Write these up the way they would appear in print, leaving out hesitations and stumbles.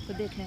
تو دیکھ لیں۔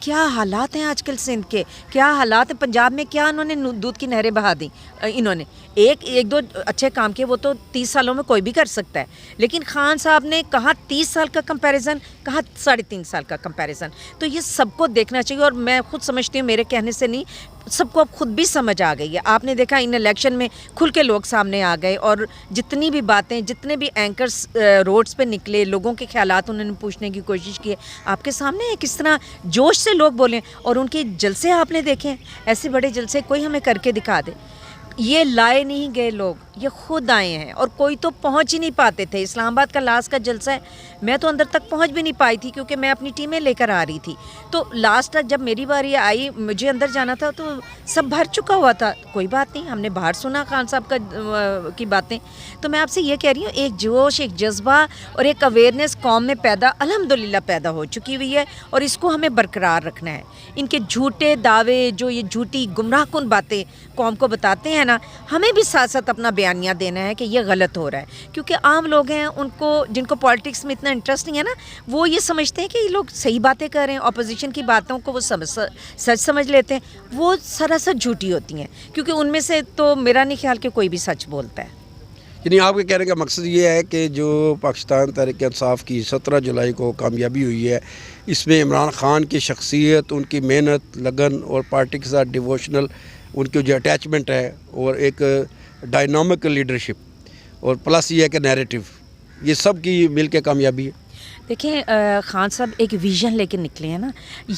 کیا حالات ہیں آج کل سندھ کے, کیا حالات ہیں پنجاب میں, کیا انہوں نے دودھ کی نہریں بہا دیں. انہوں نے ایک دو اچھے کام کیے, وہ تو 30 سالوں میں کوئی بھی کر سکتا ہے, لیکن خان صاحب نے کہا 30 سال کا کمپیریزن, کہا 3.5 سال کا کمپیریزن. تو یہ سب کو دیکھنا چاہیے, اور میں خود سمجھتی ہوں, میرے کہنے سے نہیں, سب کو اب خود بھی سمجھ آ گئی ہے. آپ نے دیکھا ان الیکشن میں کھل کے لوگ سامنے آ گئے, اور جتنی بھی باتیں, جتنے بھی اینکرز روڈز پہ نکلے, لوگوں کے خیالات انہوں نے پوچھنے کی کوشش کی ہے, آپ کے سامنے ہے کس طرح جوش سے لوگ بولیں. اور ان کے جلسے آپ نے دیکھے, ایسے بڑے جلسے کوئی ہمیں کر کے دکھا دے. یہ لائے نہیں گئے لوگ, یہ خود آئے ہیں, اور کوئی تو پہنچ ہی نہیں پاتے تھے. اسلام آباد کا لاسٹ کا جلسہ ہے, میں تو اندر تک پہنچ بھی نہیں پائی تھی, کیونکہ میں اپنی ٹیمیں لے کر آ رہی تھی. تو لاسٹ جب میری باری آئی, مجھے اندر جانا تھا, تو سب بھر چکا ہوا تھا. کوئی بات نہیں, ہم نے باہر سنا خان صاحب کی باتیں. تو میں آپ سے یہ کہہ رہی ہوں, ایک جوش, ایک جذبہ اور ایک اویئرنیس قوم میں الحمدللہ پیدا ہو چکی ہوئی ہے, اور اس کو ہمیں برقرار رکھنا ہے. ان کے جھوٹے دعوے, جو یہ جھوٹی گمراہ کن باتیں قوم کو بتاتے ہیں نا, ہمیں بھی ساتھ ساتھ اپنا بیانیہ دینا ہے کہ یہ غلط ہو رہا ہے. کیونکہ عام لوگ ہیں, ان کو جن کو پالیٹکس میں اتنا انٹرسٹ نہیں ہے نا, وہ یہ سمجھتے ہیں کہ یہ لوگ صحیح باتیں کر رہے ہیں, اپوزیشن کی باتوں کو وہ سچ سمجھ لیتے ہیں. وہ سراسر جھوٹی ہوتی ہیں, کیونکہ ان میں سے تو میرا نہیں خیال کہ کوئی بھی سچ بولتا ہے. یعنی آپ کے کہنے کا مقصد یہ ہے کہ جو پاکستان تحریک انصاف کی 17 جولائی کو کامیابی ہوئی ہے, اس میں عمران خان کی شخصیت, ان کی محنت, لگن, اور پارٹی کے ساتھ ڈیووشنل ان کی جو اٹیچمنٹ ہے, اور ایک ڈائنامک لیڈرشپ, اور پلس یہ ہے کہ نیریٹو, یہ سب کی مل کے کامیابی ہے. دیکھیں, خان صاحب ایک ویژن لے کے نکلے ہیں نا.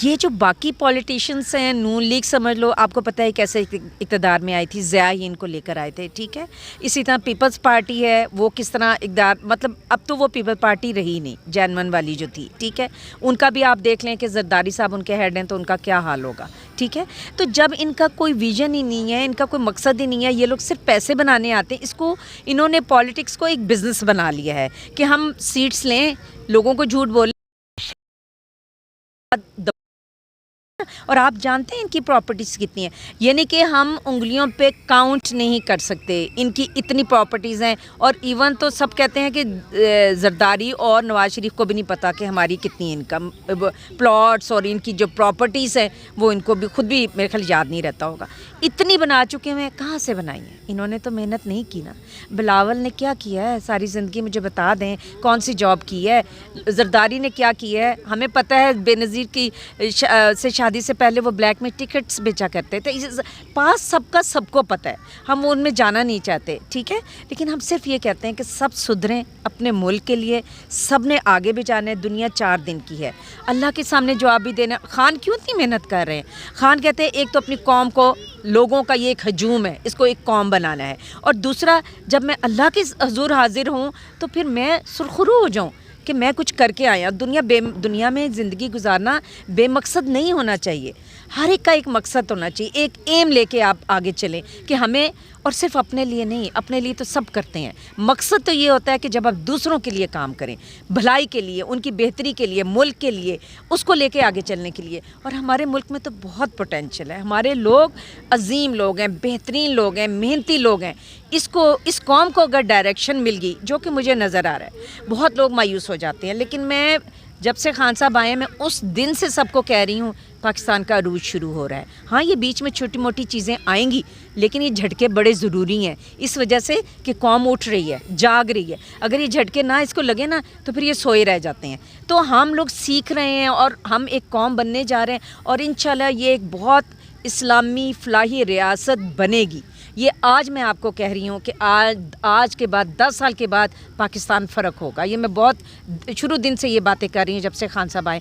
یہ جو باقی پولیٹیشینس ہیں, نون لیگ سمجھ لو, آپ کو پتہ ہے کیسے اقتدار میں آئی تھی, ضیاء ہی ان کو لے کر آئے تھے, ٹھیک ہے. اسی طرح پیپلز پارٹی ہے, وہ کس طرح اقتدار, مطلب اب تو وہ پیپل پارٹی رہی نہیں, جین من والی جو تھی, ٹھیک ہے. ان کا بھی آپ دیکھ لیں کہ زرداری صاحب ان کے ہیڈ ہیں, تو ان کا کیا حال ہوگا, ٹھیک ہے. تو جب ان کا کوئی ویژن ہی نہیں ہے, ان کا کوئی مقصد ہی نہیں ہے, یہ لوگ صرف پیسے بنانے آتے ہیں. اس کو انہوں نے پالیٹکس کو ایک بزنس بنا لیا ہے, کہ ہم سیٹس لیں, لوگوں کو جھوٹ بولیں. اور آپ جانتے ہیں ان کی پراپرٹیز کتنی ہیں, یعنی کہ ہم انگلیوں پہ کاؤنٹ نہیں کر سکتے, ان کی اتنی پراپرٹیز ہیں. اور ایون تو سب کہتے ہیں کہ زرداری اور نواز شریف کو بھی نہیں پتہ کہ ہماری کتنی انکم, پلاٹس اور ان کی جو پراپرٹیز ہیں وہ ان کو بھی خود بھی میرے خیال یاد نہیں رہتا ہوگا. اتنی بنا چکے ہیں, کہاں سے بنائی ہیں انہوں نے؟ تو محنت نہیں کی نا. بلاول نے کیا کیا ہے ساری زندگی, مجھے بتا دیں کون سی جاب کی ہے. زرداری نے کیا کیا ہے, ہمیں پتہ ہے بے نظیر کی سے شادی سے پہلے وہ بلیک میں ٹکٹس بیچا کرتے تھے. پاس سب کا سب کو پتہ ہے, ہم ان میں جانا نہیں چاہتے, ٹھیک ہے. لیکن ہم صرف یہ کہتے ہیں کہ سب سدھریں اپنے ملک کے لیے, سب نے آگے بھی جانا ہے. دنیا 4 دن کی ہے, اللہ کے سامنے جواب بھی دینا. خان کیوں اتنی محنت کر رہے ہیں؟ خان کہتے ہیں ایک تو اپنی قوم کو, لوگوں کا یہ ایک ہجوم ہے, اس کو ایک قوم بنانا ہے, اور دوسرا جب میں اللہ کے حضور حاضر ہوں تو پھر میں سرخرو ہو جاؤں کہ میں کچھ کر کے آیا. دنیا میں زندگی گزارنا بے مقصد نہیں ہونا چاہیے, ہر ایک کا ایک مقصد ہونا چاہیے, ایک ایم لے کے آپ آگے چلیں کہ ہمیں, اور صرف اپنے لیے نہیں, اپنے لیے تو سب کرتے ہیں, مقصد تو یہ ہوتا ہے کہ جب آپ دوسروں کے لیے کام کریں, بھلائی کے لیے, ان کی بہتری کے لیے, ملک کے لیے, اس کو لے کے آگے چلنے کے لیے. اور ہمارے ملک میں تو بہت پوٹینشیل ہے, ہمارے لوگ عظیم لوگ ہیں, بہترین لوگ ہیں, محنتی لوگ ہیں. اس قوم کو اگر ڈائریکشن مل گئی, جو کہ مجھے نظر آ رہا ہے, بہت لوگ مایوس ہو جاتے ہیں, لیکن میں جب سے خان صاحب آئے ہیں, میں اس دن سے سب کو کہہ رہی ہوں پاکستان کا عروج شروع ہو رہا ہے. ہاں یہ بیچ میں چھوٹی موٹی چیزیں آئیں گی, لیکن یہ جھٹکے بڑے ضروری ہیں, اس وجہ سے کہ قوم اٹھ رہی ہے, جاگ رہی ہے. اگر یہ جھٹکے نہ اس کو لگے نا, تو پھر یہ سوئے رہ جاتے ہیں. تو ہم لوگ سیکھ رہے ہیں, اور ہم ایک قوم بننے جا رہے ہیں, اور انشاءاللہ یہ ایک بہت اسلامی فلاحی ریاست بنے گی. یہ آج میں آپ کو کہہ رہی ہوں کہ آج کے بعد 10 سال کے بعد پاکستان فرق ہوگا. یہ میں بہت شروع دن سے یہ باتیں کر رہی ہوں, جب سے خان صاحب آئے.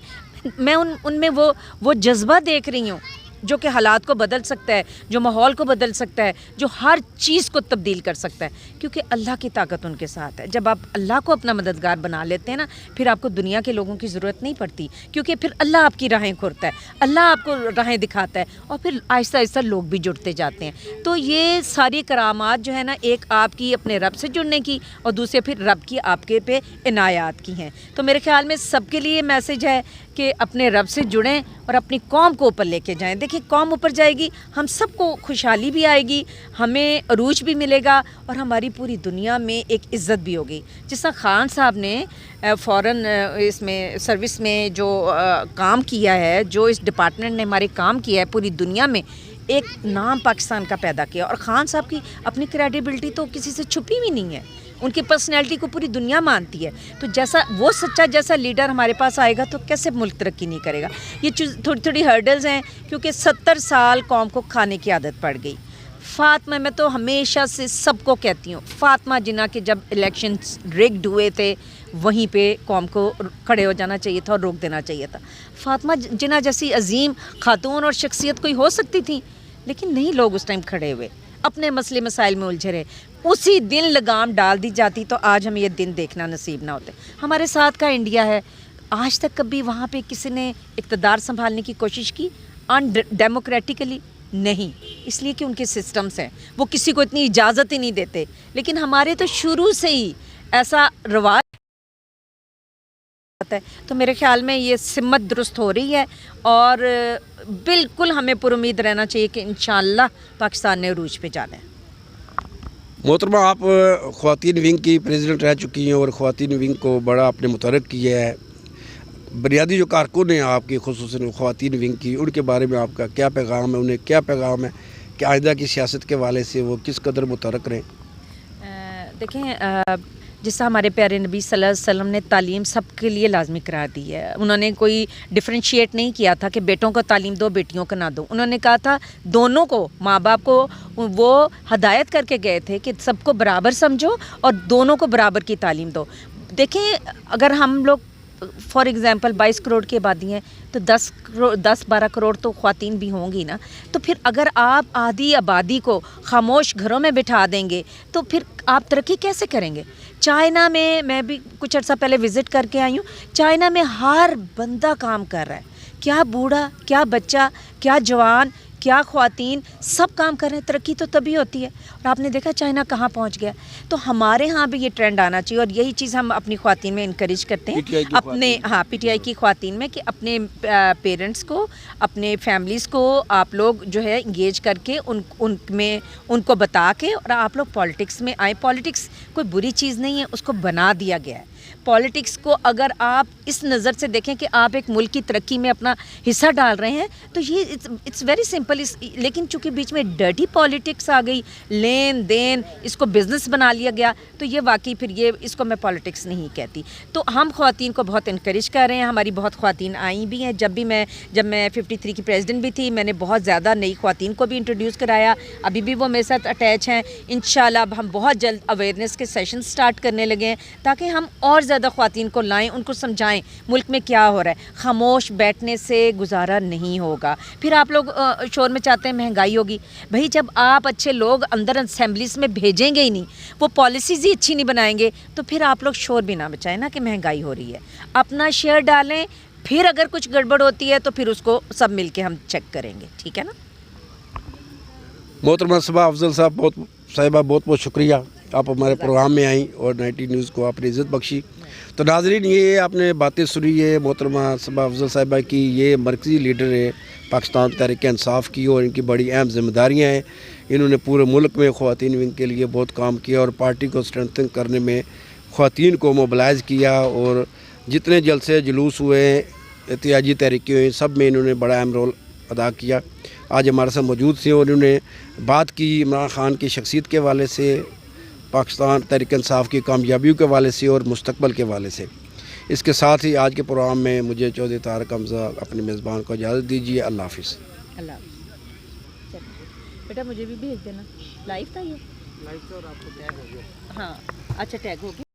میں ان میں وہ جذبہ دیکھ رہی ہوں جو کہ حالات کو بدل سکتا ہے, جو ماحول کو بدل سکتا ہے, جو ہر چیز کو تبدیل کر سکتا ہے, کیونکہ اللہ کی طاقت ان کے ساتھ ہے. جب آپ اللہ کو اپنا مددگار بنا لیتے ہیں نا, پھر آپ کو دنیا کے لوگوں کی ضرورت نہیں پڑتی, کیونکہ پھر اللہ آپ کی راہیں کھولتا ہے, اللہ آپ کو راہیں دکھاتا ہے, اور پھر آہستہ آہستہ لوگ بھی جڑتے جاتے ہیں. تو یہ ساری کرامات جو ہے نا, ایک آپ کی اپنے رب سے جڑنے کی, اور دوسرے پھر رب کی آپ کے پہ عنایات کی ہیں. تو میرے خیال میں سب کے لیے میسج ہے کہ اپنے رب سے جڑیں اور اپنی قوم کو اوپر لے کے جائیں. دیکھیں قوم اوپر جائے گی, ہم سب کو خوشحالی بھی آئے گی, ہمیں عروج بھی ملے گا, اور ہماری پوری دنیا میں ایک عزت بھی ہوگی. جس طرح خان صاحب نے فورن اس میں سروس میں جو کام کیا ہے, جو اس ڈپارٹمنٹ نے ہمارے کام کیا ہے پوری دنیا میں, ایک نام پاکستان کا پیدا کیا. اور خان صاحب کی اپنی کریڈیبلٹی تو کسی سے چھپی ہوئی نہیں ہے, ان کی پرسنالٹی کو پوری دنیا مانتی ہے. تو جیسا وہ سچا جیسا لیڈر ہمارے پاس آئے گا تو کیسے ملک ترقی نہیں کرے گا. یہ تھوڑی تھوڑی ہرڈلز ہیں, کیونکہ 70 سال قوم کو کھانے کی عادت پڑ گئی. فاطمہ, میں تو ہمیشہ سے سب کو کہتی ہوں, فاطمہ جناح کے جب الیکشنز ریگڈ ہوئے تھے وہیں پہ قوم کو کھڑے ہو جانا چاہیے تھا اور روک دینا چاہیے تھا. فاطمہ جناح جیسی عظیم خاتون اور شخصیت کوئی ہو سکتی تھی, لیکن نہیں, لوگ اس ٹائم کھڑے ہوئے, اپنے مسئلے مسائل میں الجھے رہے. اسی دن لگام ڈال دی جاتی تو آج ہمیں یہ دن دیکھنا نصیب نہ ہوتے. ہمارے ساتھ کا انڈیا ہے, آج تک کبھی وہاں پہ کسی نے اقتدار سنبھالنے کی کوشش کی ان ڈیموکریٹیکلی؟ نہیں, اس لیے کہ ان کے سسٹمز ہیں, وہ کسی کو اتنی اجازت ہی نہیں دیتے. لیکن ہمارے تو شروع سے ہی ایسا رواج ہے, تو میرے خیال میں یہ سمت درست ہو رہی ہے, اور بالکل ہمیں پر امید رہنا چاہیے کہ انشاءاللہ پاکستان نے عروج پہ جانا ہے. محترمہ, آپ خواتین ونگ کی پریزیڈنٹ رہ چکی ہیں اور خواتین ونگ کو بڑا آپ نے متحرک کیا ہے. بنیادی جو کارکن ہیں آپ کی, خصوصاً خواتین ونگ کی, ان کے بارے میں آپ کا کیا پیغام ہے, انہیں کیا پیغام ہے کہ آئندہ کی سیاست کے حوالے سے وہ کس قدر متحرک رہیں؟ دیکھیں, جس طرح ہمارے پیارے نبی صلی اللہ علیہ وسلم نے تعلیم سب کے لیے لازمی قرار دی ہے. انہوں نے کوئی ڈفرینشیٹ نہیں کیا تھا کہ بیٹوں کو تعلیم دو بیٹیوں کو نہ دو. انہوں نے کہا تھا دونوں کو, ماں باپ کو وہ ہدایت کر کے گئے تھے کہ سب کو برابر سمجھو اور دونوں کو برابر کی تعلیم دو. دیکھیں, اگر ہم لوگ فار ایگزامپل 22 کروڑ کی آبادی ہیں تو 10-12 کروڑ تو خواتین بھی ہوں گی نا. تو پھر اگر آپ آدھی آبادی کو خاموش گھروں میں بٹھا دیں گے تو پھر آپ ترقی کیسے کریں گے؟ چائنا میں بھی کچھ عرصہ پہلے وزٹ کر کے آئی ہوں. چائنا میں ہر بندہ کام کر رہا ہے, کیا بوڑھا, کیا بچہ, کیا جوان, کیا خواتین, سب کام کر رہے ہیں. ترقی تو تبھی ہوتی ہے. اور آپ نے دیکھا چائنا کہاں پہنچ گیا. تو ہمارے ہاں بھی یہ ٹرینڈ آنا چاہیے, اور یہی چیز ہم اپنی خواتین میں انکریج کرتے ہیں, اپنے پی ٹی آئی کی خواتین میں, کہ اپنے پیرنٹس کو, اپنے فیملیز کو آپ لوگ جو ہے انگیج کر کے ان کو بتا کے, اور آپ لوگ پالیٹکس میں آئیں. پالیٹکس کوئی بری چیز نہیں ہے, اس کو بنا دیا گیا ہے. پالیٹکس کو اگر آپ اس نظر سے دیکھیں کہ آپ ایک ملک کی ترقی میں اپنا حصہ ڈال رہے ہیں تو یہ اٹس ویری سمپل. لیکن چونکہ بیچ میں ڈرٹی پالیٹکس آ گئی, لین دین, اس کو بزنس بنا لیا گیا, تو یہ واقعی پھر اس کو میں پالیٹکس نہیں کہتی. تو ہم خواتین کو بہت انکریج کر رہے ہیں. ہماری بہت خواتین آئیں بھی ہیں. جب میں 53 کی پریزیڈنٹ بھی تھی, میں نے بہت زیادہ نئی خواتین کو بھی انٹروڈیوس کرایا. ابھی بھی وہ میرے ساتھ اٹیچ ہیں. انشاءاللہ اب ہم بہت جلد اویئرنیس کے سیشن سٹارٹ کرنے لگے ہیں تاکہ ہم اور زیادہ خواتین کو لائیں, ان کو سمجھائیں ملک میں کیا ہو رہا ہے. خاموش بیٹھنے سے گزارا نہیں ہوگا. پھر آپ لوگ شور میں چاہتے ہیں مہنگائی ہوگی. بھائی جب آپ اچھے لوگ اندر اسمبلیز میں بھیجیں گے ہی نہیں, وہ پالیسیز ہی اچھی نہیں بنائیں گے, تو پھر آپ لوگ شور بھی نہ مچائیں نا کہ مہنگائی ہو رہی ہے. اپنا شیئر ڈالیں, پھر اگر کچھ گڑبڑ ہوتی ہے تو پھر اس کو سب مل کے ہم چیک کریں گے. ٹھیک ہے نا. محترمہ صبا افضل صاحبہ بہت بہت شکریہ, آپ ہمارے پروگرام میں آئیں اور 90 نیوز کو آپ نے عزت بخشی. تو ناظرین, یہ آپ نے باتیں سنی ہے محترمہ صبا افضل صاحبہ کی. یہ مرکزی لیڈر ہے پاکستان تحریک انصاف کی, اور ان کی بڑی اہم ذمہ داریاں ہیں. انہوں نے پورے ملک میں خواتین ونگ کے لیے بہت کام کیا, اور پارٹی کو اسٹرینتھن کرنے میں خواتین کو موبلائز کیا, اور جتنے جلسے جلوس ہوئے, احتجاجی تحریکیں ہوئیں, سب میں انہوں نے بڑا اہم رول ادا کیا. آج ہمارے ساتھ موجود تھے, اور انہوں نے بات کی عمران خان کی شخصیت کے حوالے سے, پاکستان تحریک انصاف کی کامیابیوں کے حوالے سے اور مستقبل کے حوالے سے. اس کے ساتھ ہی آج کے پروگرام میں مجھے چودھری طارق حمزہ اپنے میزبان کو اجازت دیجیے. اللہ حافظ. اللہ حافظ. بیٹا مجھے بھی بھیج دینا. لائیو تھا یہ, لائیو تھا, اور آپ کو ٹیگ ہو گیا. ہاں اچھا, ٹیگ ہو گیا.